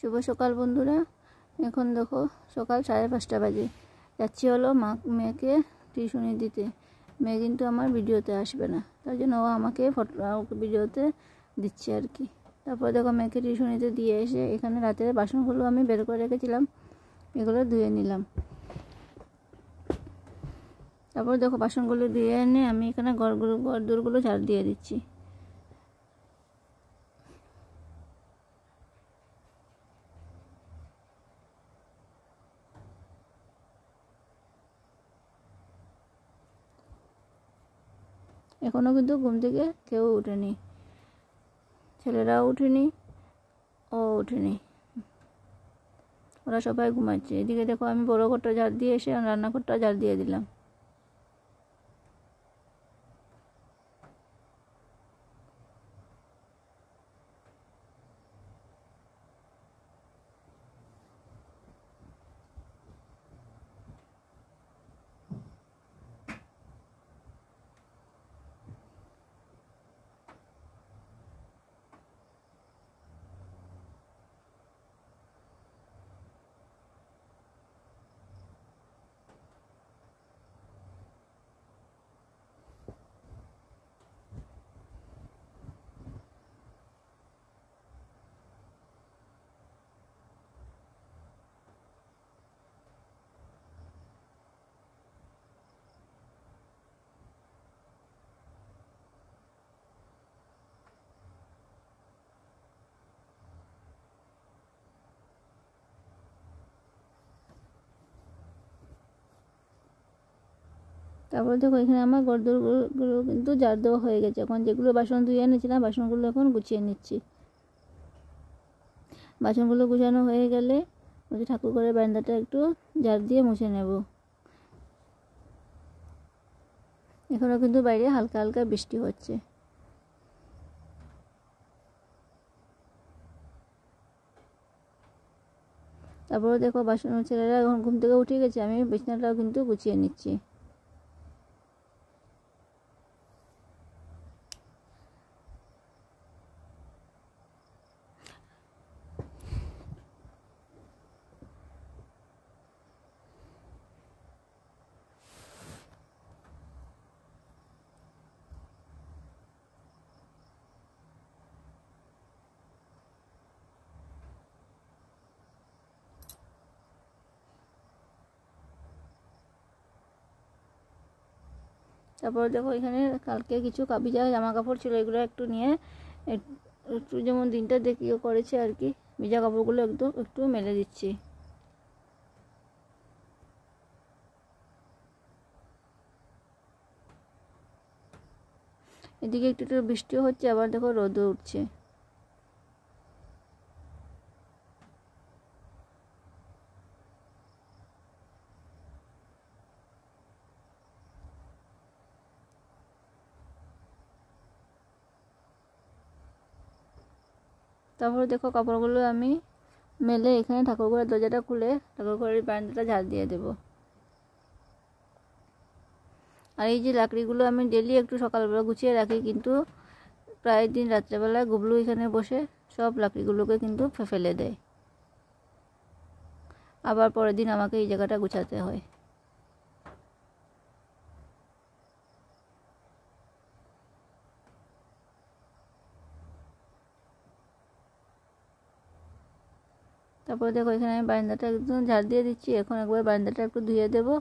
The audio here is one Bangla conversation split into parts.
শুভ সকাল বন্ধুরা। এখন দেখো সকাল 5:30 বাজে। যাচ্ছি হলো মেয়েকে টিউশনি দিতে। মেয়ে কিন্তু আমার ভিডিওতে আসবে না, তার জন্য ও আমাকে ভিডিওতে দিচ্ছে আর কি। তারপর দেখো মেয়েকে টিউশনিতে দিয়ে এসে এখানে রাতের বাসনগুলো আমি বের করে রেখেছিলাম, এগুলো ধুয়ে নিলাম। তারপর দেখো বাসনগুলো ধুয়ে এনে আমি এখানে ঘর দোরগুলো ঝাড় দিয়ে দিচ্ছি। এখনও কিন্তু ঘুম থেকে কেউ ওঠেনি, ছেলেরাও ওঠেনি, ও ওঠেনি, ওরা সবাই ঘুমাচ্ছে। এদিকে দেখো আমি বড় ঘরটা ঝাড় দিয়ে এসে রান্নাঘরটা ঝাড় দিয়ে দিলাম। তারপর দেখো এখানে আমার ঘরদোরগুলো কিন্তু ঝাড় দেওয়া হয়ে গেছে। এখন যেগুলো বাসন ধুয়ে এনেছিলাম বাসনগুলো এখন গুছিয়ে নিচ্ছি। বাসনগুলো গুছানো হয়ে গেলে ওই ঠাকুর ঘরের বারান্দাটা একটু ঝাড় দিয়ে মুছে নেব। এখনও কিন্তু বাইরে হালকা হালকা বৃষ্টি হচ্ছে। তারপরে দেখো ছেলেরা এখন ঘুম থেকে উঠে গেছে, আমি বিছানাটাও কিন্তু গুছিয়ে নিচ্ছি। তারপর দেখো এখানে কালকে কিছু ভিজা জামা কাপড় ছিল, এগুলো একটু নিয়ে একটু যেমন দিনটা দেখিয়ে করেছে আর কি, ভিজা কাপড়গুলো একদম একটু মেলে দিচ্ছি। এদিকে একটু একটু বৃষ্টিও হচ্ছে, আবার দেখো রোদও উঠছে। তারপরে দেখো কাপড়গুলো আমি মেলে এখানে ঠাকুরঘরের দরজাটা খুলে ঠাকুরঘরের বারান্দাটা ঝাড় দিয়ে দেবো। আর এই যে লাকড়িগুলো আমি ডেলি একটু সকালবেলা গুছিয়ে রাখি, কিন্তু প্রায় দিন রাত্রেবেলা গুবলু এখানে বসে সব লাকড়িগুলোকে কিন্তু ফেলে দেয়, আবার পরের দিন আমাকে এই জায়গাটা গুছাতে হয়। তারপরে দেখো এখানে আমি বারান্দাটা একদম ঝাড় দিয়ে দিচ্ছি। এখন একবার বারান্দাটা একটু ধুয়ে দেবো।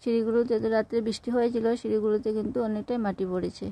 সিঁড়িগুলোতে রাত্রে বৃষ্টি হয়েছিল, সিঁড়িগুলোতে কিন্তু অনেকটাই মাটি পড়েছে।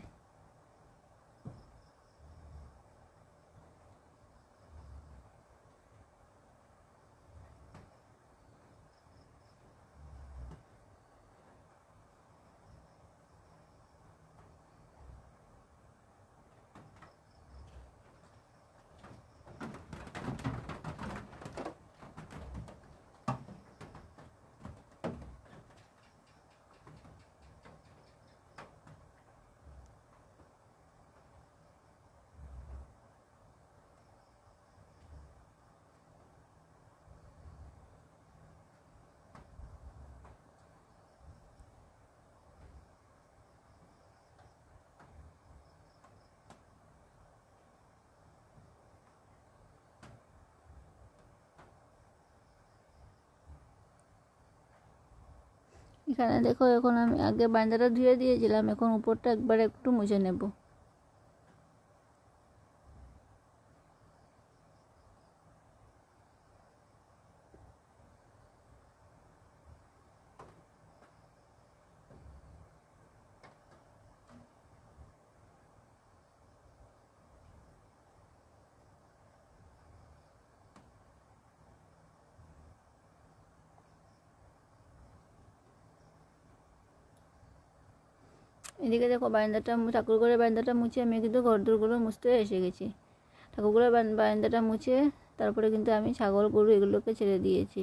এখানে দেখো এখন আমি আগে বারান্দাটা ধুয়ে দিয়েছিলাম, এখন উপরটা একবার একটু মুছে নেব। এদিকে দেখো বারান্দাটা, ঠাকুরঘরের বারান্দাটা মুছে আমি কিন্তু ঘরদোরগুলো মুছতে এসে গেছি। ঠাকুরঘরের বারান্দাটা মুছে তারপরে কিন্তু আমি ছাগল গরু এগুলোকে ছেড়ে দিয়েছি।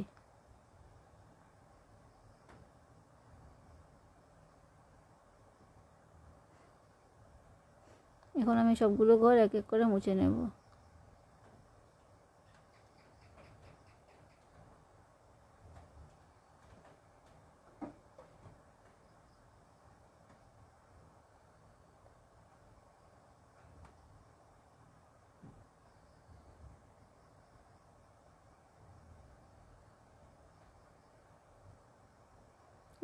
এখন আমি সবগুলো ঘর এক এক করে মুছে নেব।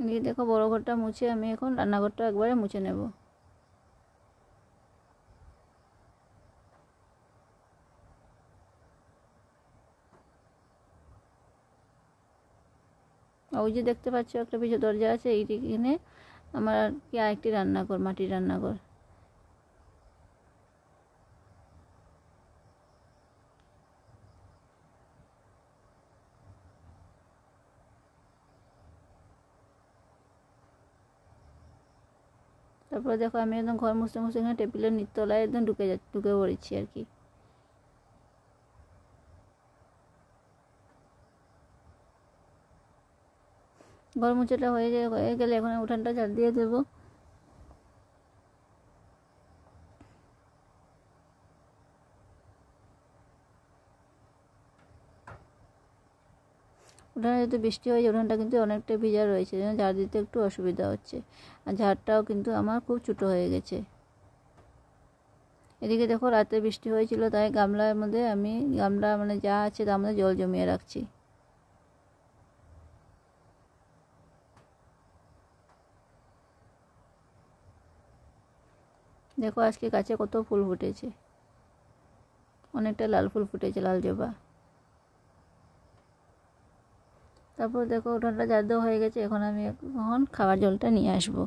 এদিকে দেখো বড় ঘরটা মুছে আমি এখন রান্নাঘরটা একবারে মুছে নেব। ওই যে দেখতে পাচ্ছ একটা পিছু দরজা আছে, এইখানে আমার আর কি আরেকটি রান্নাঘর, মাটির রান্নাঘর। তারপরে দেখো আমি একদম ঘর মুছতে মুছতে এখানে টেবিলের নিচতলায় একদম ঢুকে পড়েছি আর কি। ঘর মুছাটা হয়ে গেলে এখন উঠানটা ঝাড় দিয়ে দেবো। উঠানে যদি বৃষ্টি হয়ে যায় উঠানটা কিন্তু অনেকটা ভিজা রয়েছে, যেন ঝাড় দিতে একটু অসুবিধা হচ্ছে। আর ঝাড়টাও কিন্তু আমার খুব ছোটো হয়ে গেছে। এদিকে দেখো রাতে বৃষ্টি হয়েছিল, তাই গামলার মধ্যে আমি গামলা মানে যা আছে তার মধ্যে জল জমিয়ে রাখছি। দেখো আজকে গাছে কত ফুল ফুটেছে, অনেকটা লাল ফুল ফুটেছে, লাল জবা। তারপর দেখো উঠানটা ঝাড় দেওয়া হয়ে গেছে, এখন আমি খাবার জলটা নিয়ে আসবো।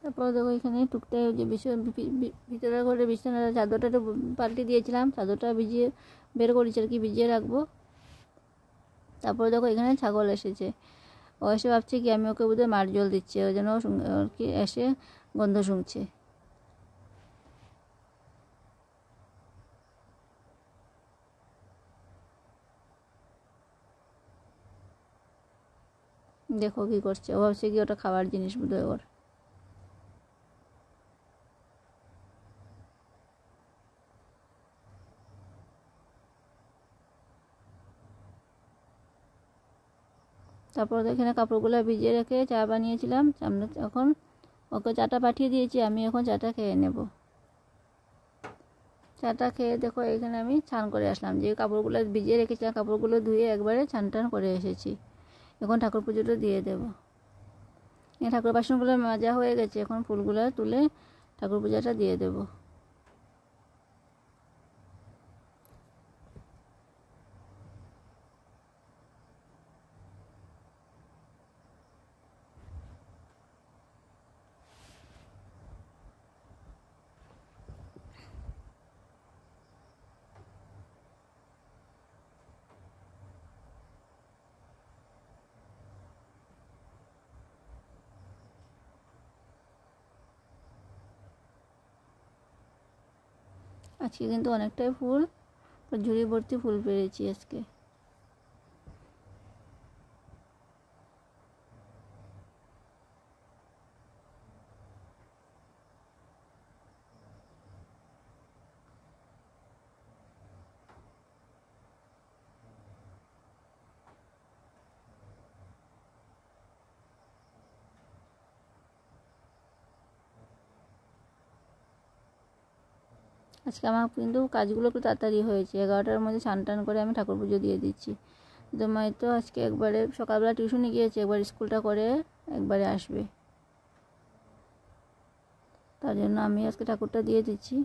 তারপর দেখো এখানে টুকটাক যে ভিতরের ঘরে বিছানার চাদরটা পাল্টে দিয়েছিলাম, চাদরটা বের করেছি আর কি, ভিজিয়ে রাখবো। তারপর দেখো এখানে ছাগল এসেছে, ও এসে ভাবছে কি আমি ওকে বোধহয় মার জল দিচ্ছি, ওই জন্য আর কি এসে গন্ধ শুঁকছে। দেখো কি করছে, ও ভাবছে কি ওটা খাবার জিনিস বোধহয় ওর। তারপর এখানে কাপড়গুলো ভিজিয়ে রেখে চা বানিয়েছিলাম, এখন ওকে চাটা পাঠিয়ে দিয়েছি, আমি এখন চাটা খেয়ে নেব। চাটা খেয়ে দেখো এখানে আমি স্নান করে আসলাম, যে কাপড়গুলো ভিজিয়ে রেখেছিলাম কাপড়গুলো ধুয়ে একবারে স্নান করে এসেছি। এখন ঠাকুর পুজোটা দিয়ে দেব। ঠাকুর বাসনগুলো মাজা হয়ে গেছে, এখন ফুলগুলো তুলে ঠাকুর পূজাটা দিয়ে দেবো। আজকে কিন্তু অনেকটাই ফুল, ঝুড়ি ভর্তি ফুল পেরেছি আজকে। আজকে আমার কিন্তু কাজগুলো একটু তাড়াতাড়ি হয়েছে, 11টার মধ্যে স্নান টান করে আমি ঠাকুর পুজো দিয়ে দিচ্ছি। তো মাই তো আজকে একবারে সকালবেলা টিউশনে গিয়েছে, একবার স্কুলটা করে একবারে আসবে, তার জন্য আমি আজকে ঠাকুরটা দিয়ে দিচ্ছি।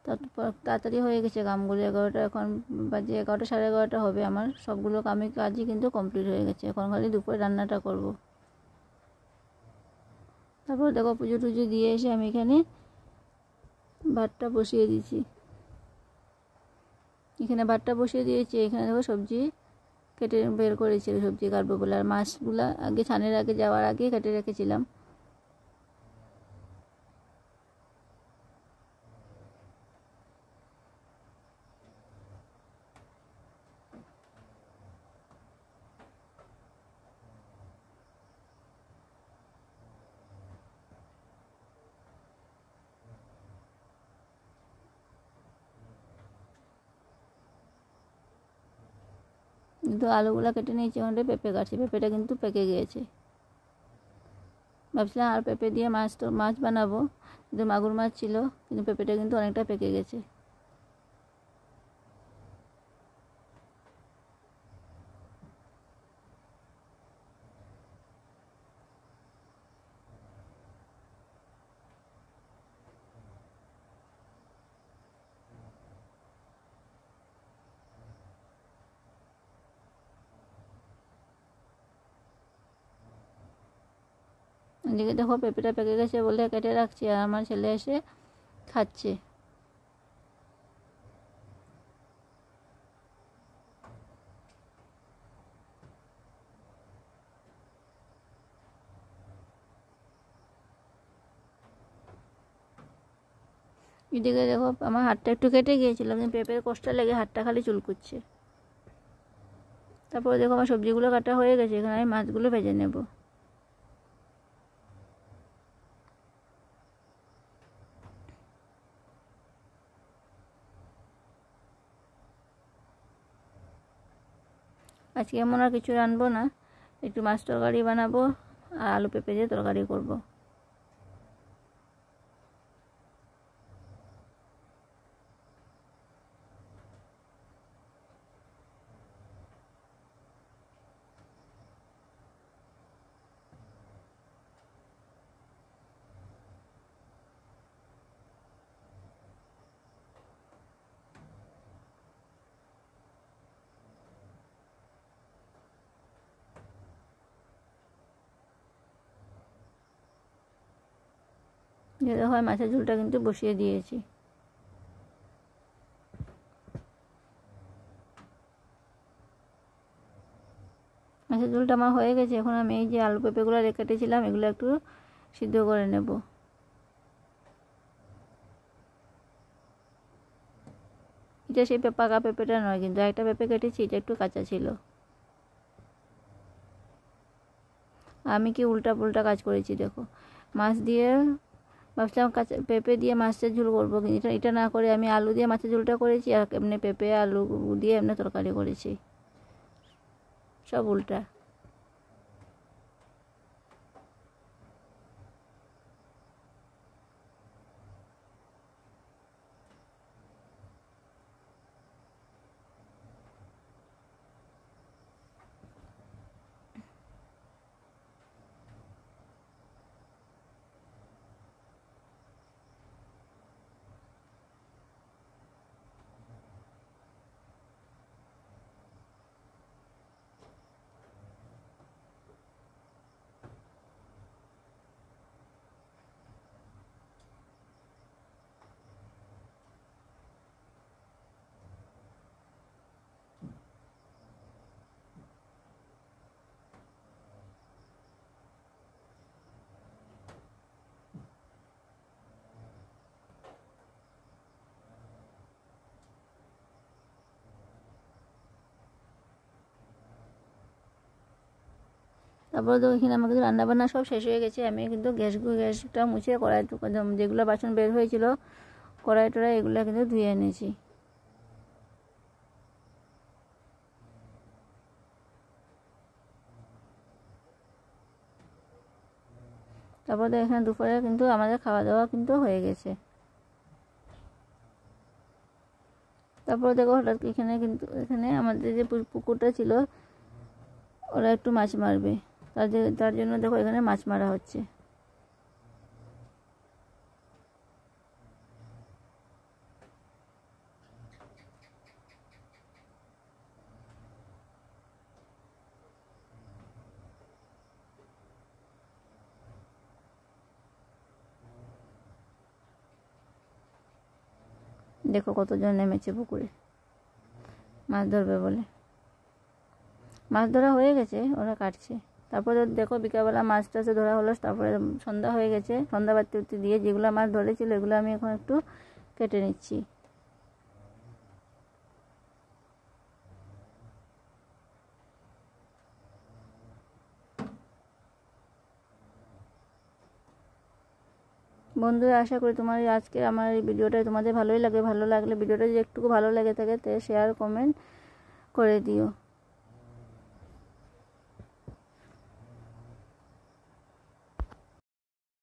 তারপর তাড়াতাড়ি হয়ে গেছে কামগুলো, 11টা এখন বাজে 11টা, 11:30 হবে। আমার সবগুলো কাজই কিন্তু কমপ্লিট হয়ে গেছে, এখন খালি দুপুরে রান্নাটা করব। তারপর দেখো পুজো টুজো দিয়ে এসে আমি এখানে ভাতটা বসিয়ে দিয়েছি। এখানে ভাতটা বসিয়ে দিয়েছি, এখানে দেখো সবজি কেটে বের করেছি, সবজি কাটবো বলে। আর মাছগুলো আগে ছানের আগে যাওয়ার আগে কেটে রেখেছিলাম। কিন্তু আলুগুলো কেটে নিয়েছি, ওখানে পেঁপে কাটছি, পেঁপেটা কিন্তু পেকে গিয়েছে। ভাবছিলাম আর পেঁপে দিয়ে মাছ বানাবো, কিন্তু মাগুর মাছ ছিল, কিন্তু পেঁপেটা কিন্তু অনেকটা পেকে গেছে। এদিকে দেখো পেঁপেটা পেকে গেছে বলে কেটে রাখছি, আর আমার ছেলে এসে খাচ্ছে। এদিকে দেখো আমার হাতটা একটু কেটে গিয়েছিল, কিন্তু পেঁপের কষ্টটা লেগে হাতটা খালি চুলকুচ্ছে। তারপরে দেখো আমার সবজিগুলো কাটা হয়ে গেছে, এখানে আমি মাছগুলো ভেজে নেব। আজকে এমন আর কিছু রানবো না, একটু মাছ তরকারি বানাবো আর আলু পেঁপে দিয়ে তরকারি করব। যেটা হয় মাছের ঝোলটা কিন্তু বসিয়ে দিয়েছি। মাছের ঝোলটা আমার হয়ে গেছে, এখন আমি এই যে আলু পেঁপেগুলো কেটেছিলাম এগুলো একটু সিদ্ধ করে নেব। এটা সেই পাকা পেঁপেটা নয়, কিন্তু একটা পেঁপে কেটেছি, এটা একটু কাঁচা ছিল। আমি কি উল্টা পুল্টা কাজ করেছি দেখো, মাছ দিয়ে ভাবছিলাম কাঁচা পেঁপে দিয়ে মাছের ঝোল করবো, কিন্তু এটা না করে আমি আলু দিয়ে মাছের ঝোলটা করেছি, আর এমনি পেঁপে আলু দিয়ে এমনি তরকারি করেছি, সব উল্টা। তারপরে তো এখানে আমার কিন্তু রান্নাবান্না সব শেষ হয়ে গেছে। আমি কিন্তু গ্যাসটা মুছে কড়াই যেগুলো বাসন বের হয়েছিল কড়াই টড়াই এগুলো কিন্তু ধুয়ে এনেছি। তারপরে এখানে দুপুরে কিন্তু আমাদের খাওয়া দাওয়া কিন্তু হয়ে গেছে। তারপরে দেখো হঠাৎ এখানে আমাদের যে পুকুরটা ছিল ওরা একটু মাছ মারবে, তার জন্য দেখো এখানে মাছ মারা হচ্ছে। দেখো কতজন নেমেছে পুকুরে মাছ ধরবে বলে। মাছ ধরা হয়ে গেছে, ওরা কাটছে। তারপরে দেখো বিকালবেলা মাছ টাছে ধরা হলো। তারপরে সন্ধ্যা হয়ে গেছে, সন্ধ্যা বাতি দিয়ে যেগুলো মাছ ধরেছিল এগুলো আমি এখন একটু কেটে নিচ্ছি। বন্ধুরা, আশা করি তোমার আজকে আমার এই ভিডিওটা তোমাদের ভালোই লাগে। ভালো লাগলে ভিডিওটা যদি একটু ভালো লেগে থাকে তো শেয়ার কমেন্ট করে দিও।